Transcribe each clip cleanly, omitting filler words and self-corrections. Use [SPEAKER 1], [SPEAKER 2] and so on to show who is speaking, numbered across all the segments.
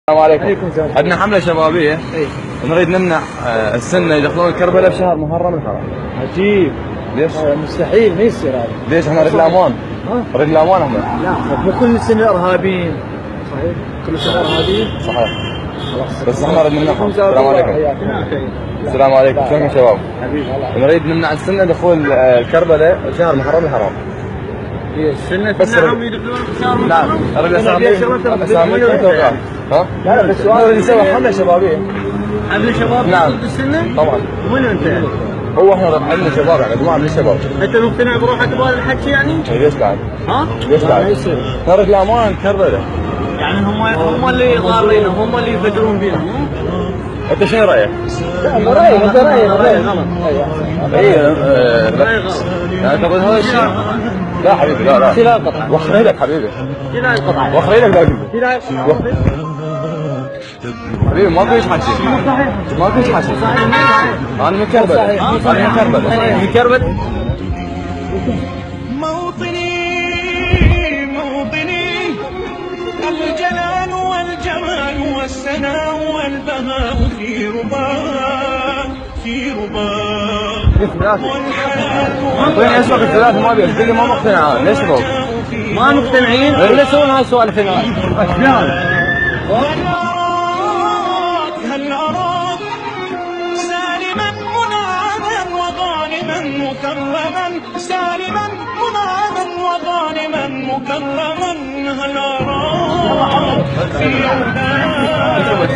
[SPEAKER 1] السلام عليكم. عندنا حملة شبابية نريد نمنع السنة يدخلون كربلاء بشهر محرم الحرام.
[SPEAKER 2] عجيب.
[SPEAKER 1] ليش؟
[SPEAKER 2] مستحيل، ما يصير هذا.
[SPEAKER 1] ليش؟ احنا نريد الأمان. نريد الأمان احنا.
[SPEAKER 2] لا، مو كل سنة إرهابيين. صحيح؟ كل سنة إرهابيين؟
[SPEAKER 1] صحيح.
[SPEAKER 2] خلاص.
[SPEAKER 1] بس احنا نريد نمنعهم. السلام عليكم. السلام عليكم، شلونكم شباب؟
[SPEAKER 2] حبيبي
[SPEAKER 1] نريد نمنع السنة دخول كربلاء بشهر محرم الحرام.
[SPEAKER 2] السنة
[SPEAKER 1] تمنعهم
[SPEAKER 2] يدخلون بشهر محرم؟
[SPEAKER 1] نعم، نريد أساميكم توقعات. ها؟
[SPEAKER 2] لا بس سؤال.
[SPEAKER 1] نريد نسوي حملة شبابية.
[SPEAKER 2] حملة شباب
[SPEAKER 1] نعم.
[SPEAKER 2] ضد السنة؟
[SPEAKER 1] طبعا.
[SPEAKER 2] وين أنت يعني؟
[SPEAKER 1] هو احنا عندنا شباب يعني مجموعة من الشباب.
[SPEAKER 2] أنت مقتنع بروحك بهذا الحكي يعني؟
[SPEAKER 1] ليش بعد؟
[SPEAKER 2] ها؟
[SPEAKER 1] ليش بعد؟
[SPEAKER 2] ما يصير.
[SPEAKER 1] نريد الأمان كربلاء.
[SPEAKER 2] يعني هم اللي ضارين، هم اللي يفجرون فينا.
[SPEAKER 1] انت شنو رايك؟
[SPEAKER 2] لا رأيي غلط.
[SPEAKER 1] اي
[SPEAKER 2] رأيي غلط.
[SPEAKER 1] يعني تقول هذا الشيء؟ لا حبيبي، لا
[SPEAKER 2] لا قطع.
[SPEAKER 1] وخر ايدك حبيبي.
[SPEAKER 2] لا قطع.
[SPEAKER 1] وخر ايدك لا
[SPEAKER 2] لا
[SPEAKER 1] حبيبي ما فيش حكي. ما فيش حكي. انا من كربلاء. انا من كربلاء.
[SPEAKER 2] من كربلاء.
[SPEAKER 3] موطني الجلال والجمال والسناء والبهاء في رباك
[SPEAKER 1] وين اسمك الثلاث ما بيك تقول لي ما مقتنع. ليش تبغى؟
[SPEAKER 2] ما مقتنعين؟ ولا يسوون هالسوالف هنا؟
[SPEAKER 3] هل أراك سالما منعما وظالما مكرما سالما منعما وظالما مكرما هل أراك في يومك تبلغ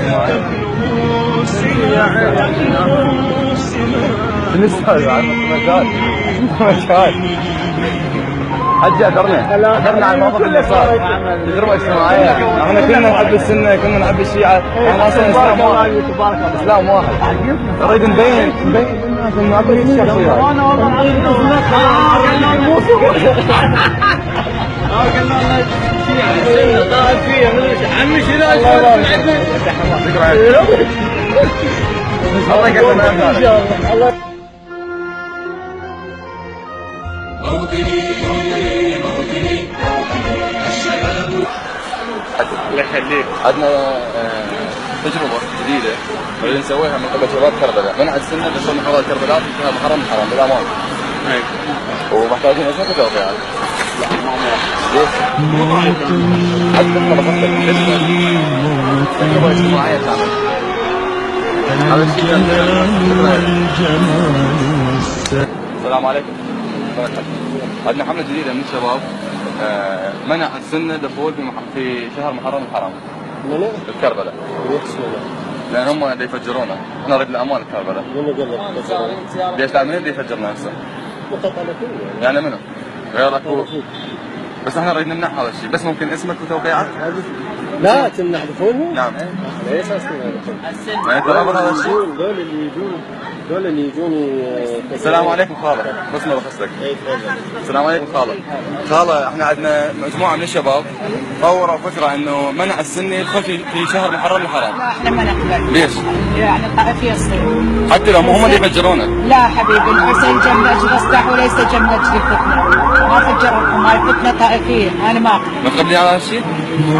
[SPEAKER 1] شنو السالفه؟ مجال حجي اثرنا على الموقف اللي صار. تجربه اجتماعيه. احنا كنا نحب السنه، كنا نحب الشيعه، احنا اصلا اسلام واحد. اسلام واحد. نريد نبين للناس انه اكو شخصيات.
[SPEAKER 2] انا والله قال لنا شيعة طائفية عمي شنو
[SPEAKER 1] الله يقدم
[SPEAKER 2] الله.
[SPEAKER 1] الله يخليك. عندنا تجربة جديدة نريد نسويها من قبل شباب كربلاء، منع السنة دخول محرم كربلاء في شهر محرم الحرام بالأمان. ومحتاجين اسمك وتوقيعات. لا ما ليش؟ حتى تجربة اجتماعية تعمل. السلام عليكم. عندنا حملة جديدة من الشباب منع السنة دخول في شهر محرم الحرام.
[SPEAKER 2] منو؟
[SPEAKER 1] الكربلاء. لأن هم اللي يفجرونا، احنا نريد الأمان الكربلاء.
[SPEAKER 2] منو قال لك؟
[SPEAKER 1] ليش تعال منو اللي يفجرنا هسه؟ يعني منو؟ غيرك بس احنا نريد نمنع هذا الشيء، بس ممكن اسمك وتوقيعك؟
[SPEAKER 2] لا تمنع دخولهم؟
[SPEAKER 1] نعم.
[SPEAKER 2] ليش اصلا؟
[SPEAKER 1] ما يترابط هذا الشيء؟
[SPEAKER 2] دول اللي يجون.
[SPEAKER 1] السلام عليكم خالة، بس ما بخصك. السلام عليكم خالة. خالة احنا عندنا مجموعة من الشباب طوروا فكرة انه منع السنة يدخل في شهر محرم الحرام.
[SPEAKER 4] لا احنا ما نقبل.
[SPEAKER 1] ليش؟
[SPEAKER 4] يعني طائفية تصير.
[SPEAKER 1] حتى لو هم اللي يفجرونا.
[SPEAKER 4] لا حبيبي، الحسين جنب نجد اصلح وليس جنب نجد الفتنة. ما فجركم، هاي فتنة طائفية، انا ما اقبل.
[SPEAKER 1] ما تقبلين على هذا الشيء؟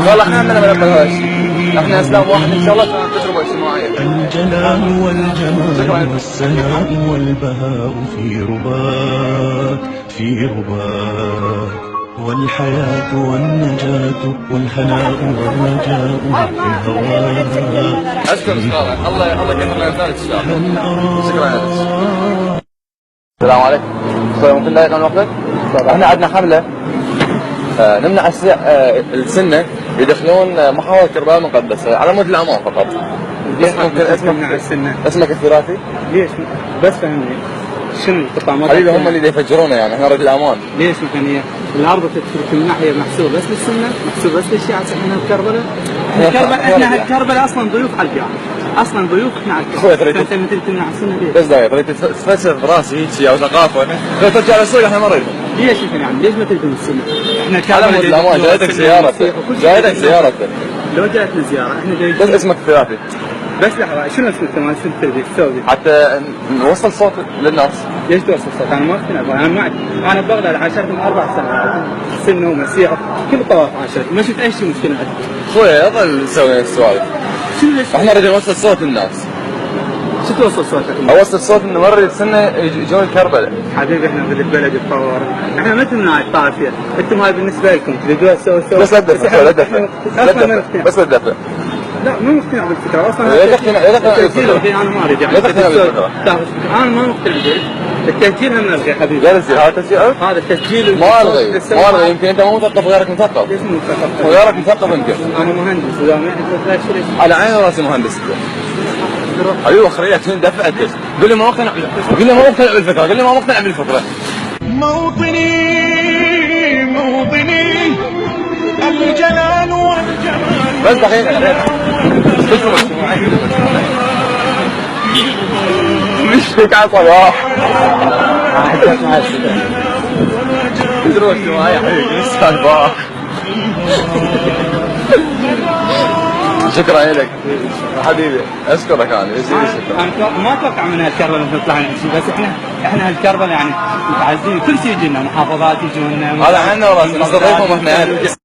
[SPEAKER 1] والله احنا عندنا ما نقبل هذا الشيء. احنا اسلام واحد ان شاء الله تجربة اجتماعية.
[SPEAKER 3] الجلال والجمال والسناء والبهاء في رباك والحياة والنجاة والهناء والرجاء في هواك.
[SPEAKER 1] اشكرك خالة، الله يكثر لنا ذلك ان شاء الله. شكرا لك. السلام عليكم. ممكن لا يقام وقتك؟ احنا عندنا حملة نمنع السنة يدخلون محاور كربلاء المقدسة على مود الأمان فقط.
[SPEAKER 2] ليش ممكن اسمك السنة؟
[SPEAKER 1] اسمك الثلاثي؟
[SPEAKER 2] ليش؟ بس فهمني. شنو القطع ما
[SPEAKER 1] حبيبي هم اللي يفجرونا يعني احنا نريد الأمان.
[SPEAKER 2] ليش مثلا هي الارض من ناحيه محسوب بس للسنه، محسوب بس للشيعة. احنا بكربلاء، احنا كربلاء اصلا ضيوف على الجامعه، اصلا ضيوف احنا على الجامعه. فانت مثل تمنع السنه ليش؟
[SPEAKER 1] بس داير تريد تفلسف براسي هيك او ثقافه، تريد ترجع للسوق احنا ما نريدهم.
[SPEAKER 2] ليش يعني؟ ليش ما تريدون السنه؟ احنا
[SPEAKER 1] كربلاء الأمان. جايتك زيارة.
[SPEAKER 2] لو جاتنا زياره احنا جايين.
[SPEAKER 1] بس اسمك الثلاثي.
[SPEAKER 2] بس لحظه شنو اسمه مال التلفزيون السعودي؟
[SPEAKER 1] حتى نوصل صوت للناس.
[SPEAKER 2] ليش توصل الصوت؟ انا ما اقتنع انا معك، انا ببغداد عاشرتهم 4 سنوات سنه ومسيره كل طواف عاشرت ما شفت اي شيء مشكله عندي.
[SPEAKER 1] اخوي يظل نسوي السوالف.
[SPEAKER 2] شنو ليش؟
[SPEAKER 1] احنا نريد نوصل صوت الناس.
[SPEAKER 2] شو توصل صوتك؟
[SPEAKER 1] اوصل صوت انه مره السنه يجون كربلاء.
[SPEAKER 2] حبيبي احنا بالبلد يتطور، احنا مثل من هاي الطائفيه، انتم هاي بالنسبه لكم تريدوها تسوي
[SPEAKER 1] بس لا تدفع لا تدفع بس لا تدفع.
[SPEAKER 2] لا مو مقتنع بالفكره اصلا.
[SPEAKER 1] لا تقتنع
[SPEAKER 2] بالفكره. انا ما اريد يعني.
[SPEAKER 1] لا تقتنع بالفكره.
[SPEAKER 2] انا ما مقتنع بالفكره. التسجيل هم نلغي حبيبي.
[SPEAKER 1] لا تسجيل هذا تسجيل
[SPEAKER 2] هذا التسجيل
[SPEAKER 1] ما الغي يمكن انت مو مثقف وغيرك مثقف.
[SPEAKER 2] ليش مو مثقف؟
[SPEAKER 1] وغيرك مثقف يمكن.
[SPEAKER 2] انا مهندس وجامعي انت ليش؟
[SPEAKER 1] على عيني وراسي مهندس. حبيبي اخريك شنو دفعت؟ قول لي ما مقتنع بالفكره، قول لي ما مقتنع بالفكره.
[SPEAKER 3] موطني الجلال والجمال.
[SPEAKER 1] بس دقيقه مش فيك على صباح. تدروش معي يا حبيبي لسه الباح. شكرا لك حبيبي اشكرك انا
[SPEAKER 2] انا ما اتوقع من هالكربلاء مثل طلعنا شيء، بس احنا هالكربلاء يعني متعزين كل شيء يجينا محافظات يجونا.
[SPEAKER 1] هذا عنا وراسنا نستضيفهم احنا.